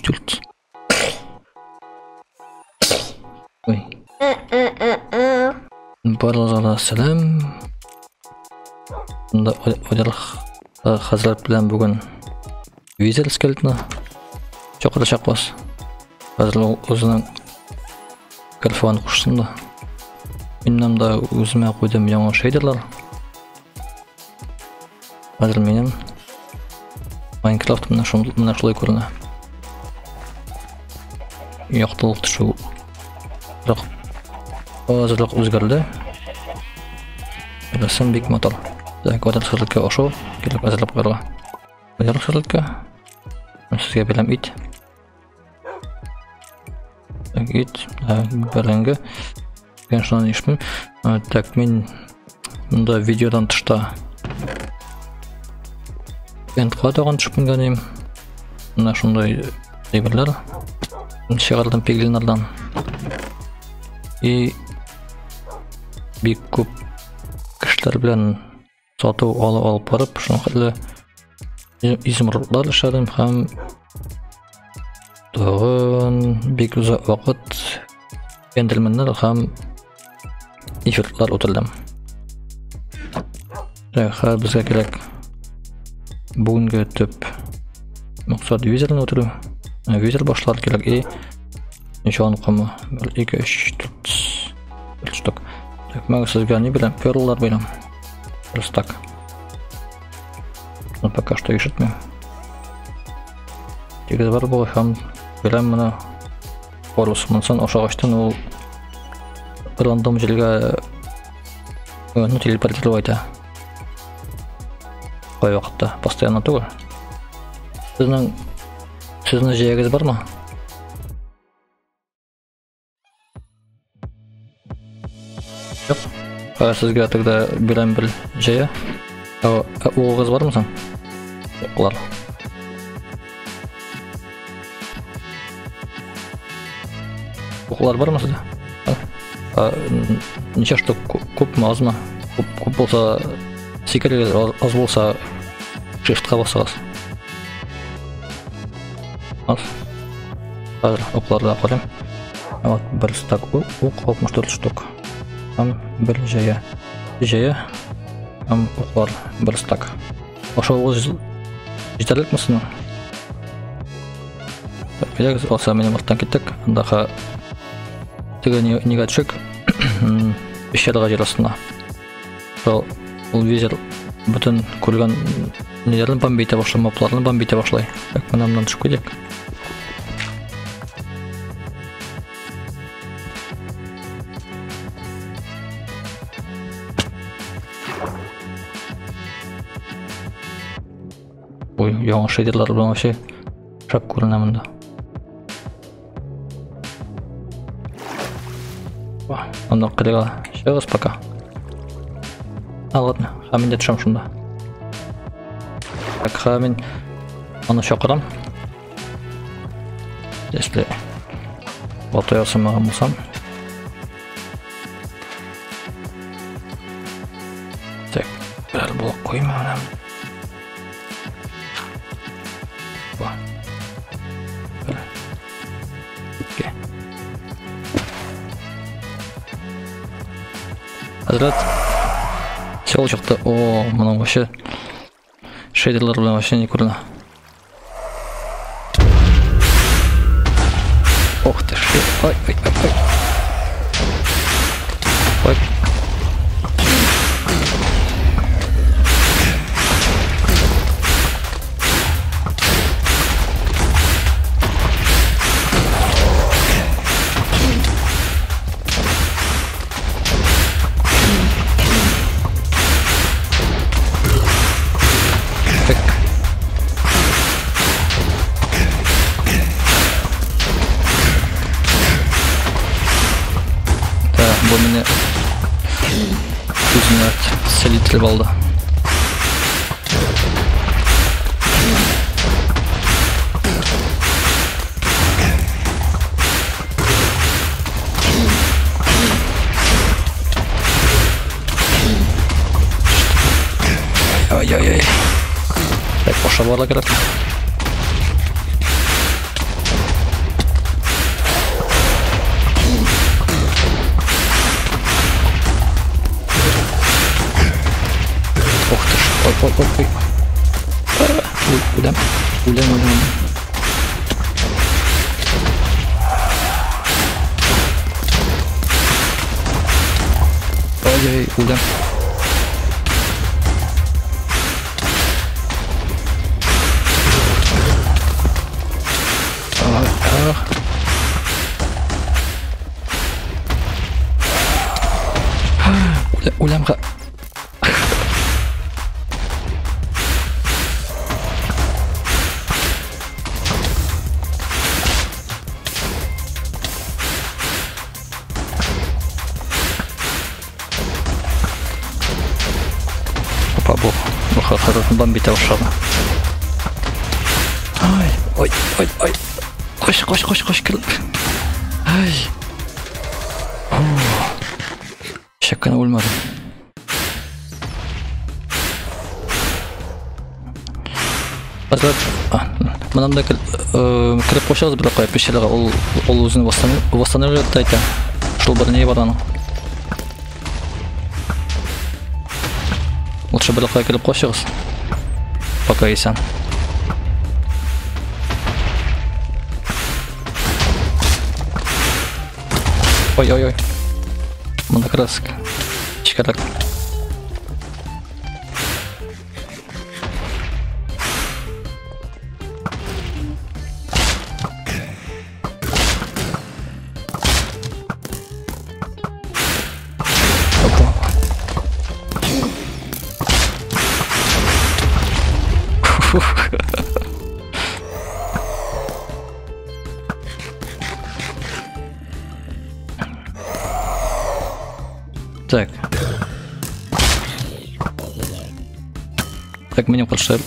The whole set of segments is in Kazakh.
stült. Ой. Барлығына сәлем. Мұнда ойдалық қазылар білен бүгін визел скелетіні жоқыда шақпас. Қазір өзінің калифаны құшсында. Менімді өзіме қойдым яңа шейдерлер. Қазір менің Майнкрафт мына шылай көріні. Яқтылық түшу. Бірақ азырлық өзгерді. Білесім бек мотор. Өдір сырлыққа ошу, келіп азырлық қарға. Өдір сырлыққа. Сізге білем ит. Ит, бәрінгі. Мен шынан ешпім. Так, мен мұнда видеодан тұшта Ентқа даған түшпін ғанайым. Мұна шындай дейбірлер. Шығардым пеглинардан. И бек көп кіштер білен сату алып барып, шын қылы измұрлар ішадым. Хам тұғын бек ұза уақыт енділмендер хам эфирлар отырдым. Жайға бізге керек бүгінгі төп мақсат визелін отыру. Визел башлар керек. Нишан қамы 1-2-3-4 штук. Мәгі сізге не білем, перлар білем. Бір стак. Пока что ешітмем. Тегіз бар бұл хам білем мұны қорыс мұнсан ошағаштан ол рандом желге телепортировать айта. Қой вақытта, постоянно түгіл. Сіздің жайыңыз бар ма? Жоқ. Сізге атығда білем бір жайы. Оғыз бар мұсан? Оқылар. Оқылар бар ма сізде? Неше штук көп ма, аз ма? Көп болса секіргіз, аз болса shiftқа басығыз. Аз. Қазір оқыларды ақылым. Бір стак оқ, 64 штук. Бір жайы. Жайы. Оқылар бір стак. Оша оғыз жетерлік мұсыны? Келегіз, олса менің ұрттан кеттік. Андаға тігі неға түшік. Бешеріға жер астына. Ол визер бүтін көрген нелерін бомбейте башлай, мапларын бомбейте башлай. Мұнамдан түшіп көдек. Ой, яңа шейдерлар білен вообще шап көрінемінді. Онда қыдыға шығыз пока. Ладно, мен де түшем шында. Так, мен аны шақырам. Если балтай асымаған болсам. Так, бәрі болып қойма өнем. Hazret Сол жақта, мұның вообще шейдерлер білен вообще не көріні. Ох ты шей, ой. Ой. Bu meni üzümle selitli oldu. Ay. Tak boşa var gerek. Ох ты ж. Ой. Улям. Ой, улям. Улямға. Опа, бұл қаратын бомбить ауышады. Ой. Қош, кіл. Шакканы өлмәді. Мынамда кіріп қошағыз бір қойып пешеліға, ол өзіні восстанавливает айта. Шыл бір не бар аның. Лучше бір қойып кіріп қошағыз. Пока есен. Ой. Мында красок. Чикарак. Так, меню подшер.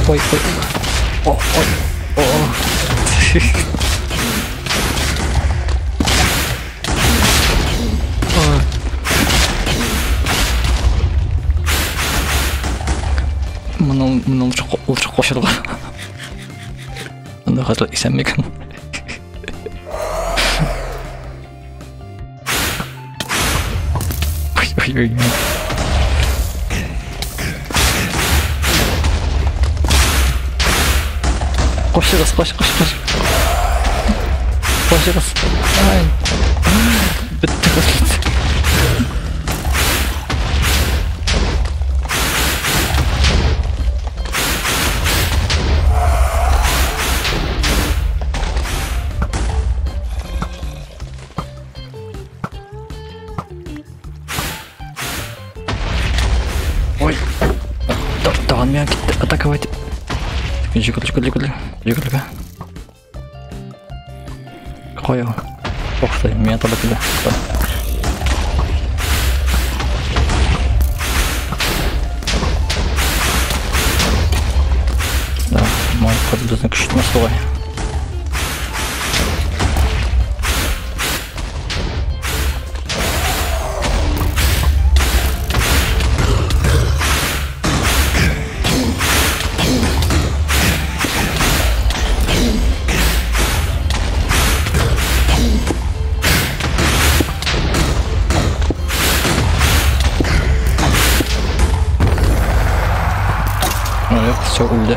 Ой. О. Мұны лучше қошырға. Мұнда қазір исәнмекен. Ой. Қошырғыз. Ай. Бітті қосылды. Ой, таған мен кетті, атаковать. Жүгірлігі. Қой ау. Оқтай, мен табы келді. Да, мал қады біздің күшті насыл ғой. Все өлді.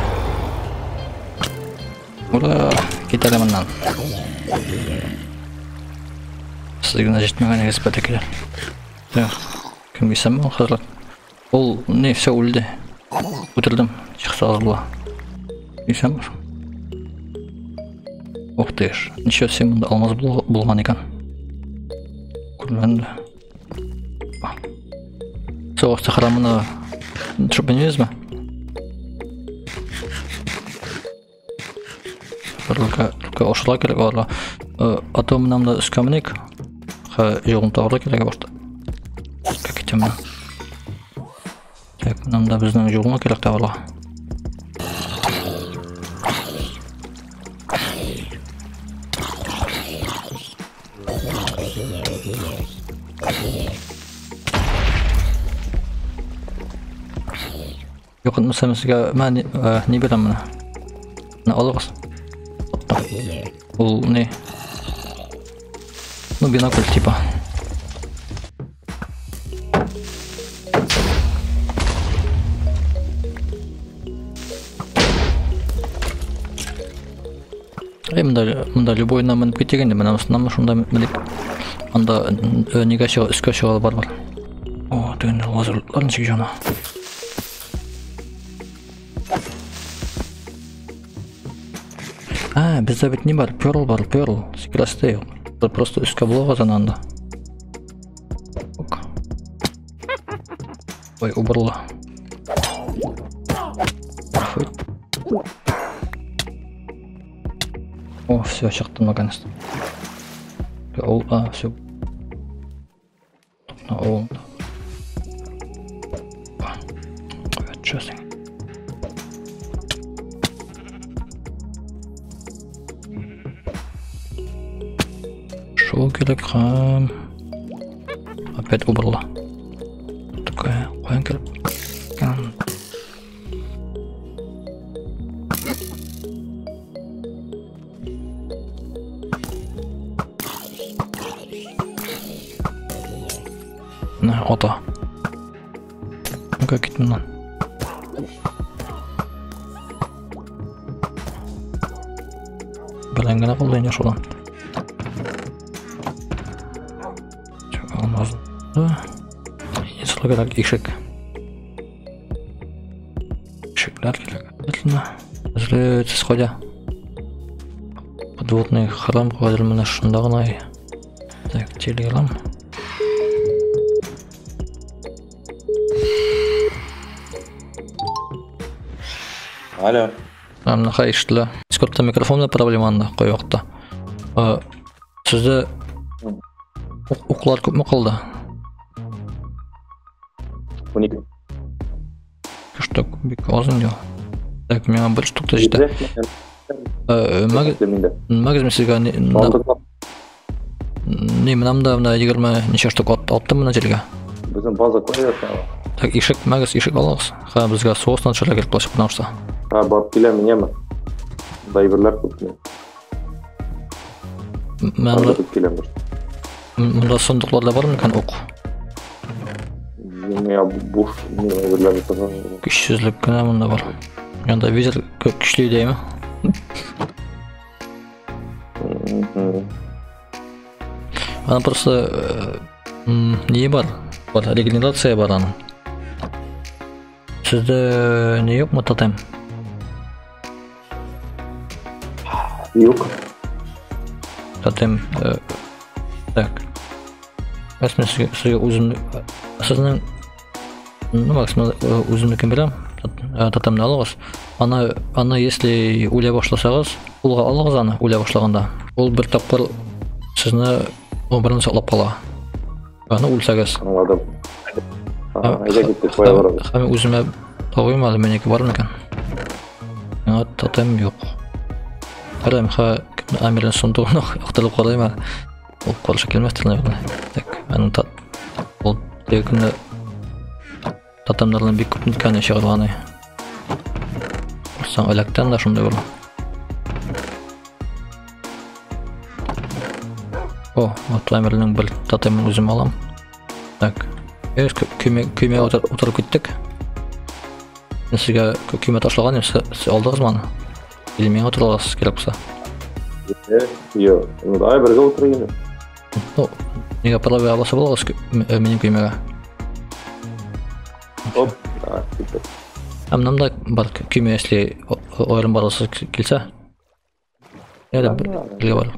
Ура, кетелі мұннан. Сіздігіне жетмеген егіз бәді келер. Кім кейсем бұл қазір? Ол не, все өлді. Өтірдім, шықса ғырла. Кейсем бұр. Оқтайыр. Неше өтсем мұнда алмаз болған екен. Көрменді. Соғақта қарамына тұрбенеміз бі? Только ошла керек оларға. Ато мынамда үскәмінек. Жоғын тағырла керек башта. Как етем мұна. Так, мынамда біздің жоғына керек тағырла. Yo'q, mesela sizga men ne berem buni? Buni olasiz. Ол не? Ну, бинокль типа. Мында любой намын кетегенде мен осыннан шунда милек. Анда неге шыға үскө шыға бар. О, деген лазерларын чек жана. Bizde bit ne var? Pearl var, Pearl. Секрасты yok. Просто üstte блога anda. Ой, убрала. О, все, шахтан наконец-то. Все. О, честно. Шоу килограмм. Опять убрала. Такая панкер. На, ота. Ну как это надо? Блин, гана колдайын шодан. Olmaz. Если как ишек. Ишеклер келек. Зле сходя. Подводный храм квадрмана шунда гына. Так, телеграм. Алло. Наха иштила. Дискордта микрофонда проблема анда кой вакытта. Сизде уклар көпмө калды? 12. Штук бик аз инде. Так, мага бир штукта жетти. Магазин сизге не мынамда мына 20 нече штук аттым мына жерге. Биздин база коёбуз. Так, ишек магаз ишек алабыз. Ха, бизге соостан чыга керек болчу потому что. Барып келем неме? Дайверлер көп. Мында сондукларда бармы екен оқ? Ене буш дайверлер бар. Күчсүзлүк гана мында бар. Анда визер күчлүү дейми? Ана просто не бар? Бар регенерация бар анын. Сизде не жокму тотем? Yok. Тотем так. Расмен сізге өзімді сіздің максимум өзімдікін берем. Тотемді алыңыз. Аны если өле башласаңыз, улға алыңыз аны өле башлаганда. Ол бір тапкыр сізні өмірін саклап кала. Аны өлсәгез. Аңладым. Айда кеттік қоя барамыз. Мен өзіме тагыйм әле менеке бар мекен? Миңа тотем юк. Қарайым, Амирин сундугуна актырып карайм. Ол каршы келместир, наверное. Так, анын ол дегенде татамдардын бик көп никаны чыгарганы. Саң электен да шундай болду. О, вот Амиринин бир татамын өзүм алам. Так. Күйме отуруп кеттик. Мен сизге күйме ташлаган эми, сиз алдыңызбы аны? Или мен отурасыз керек болса? Yok. Daha birge oturayım. Ну, неге правы аласа болғыз менің күймеге? Оп. Мынамда бар күйме, если ойрын барғысы келсе. Елі бірге бар.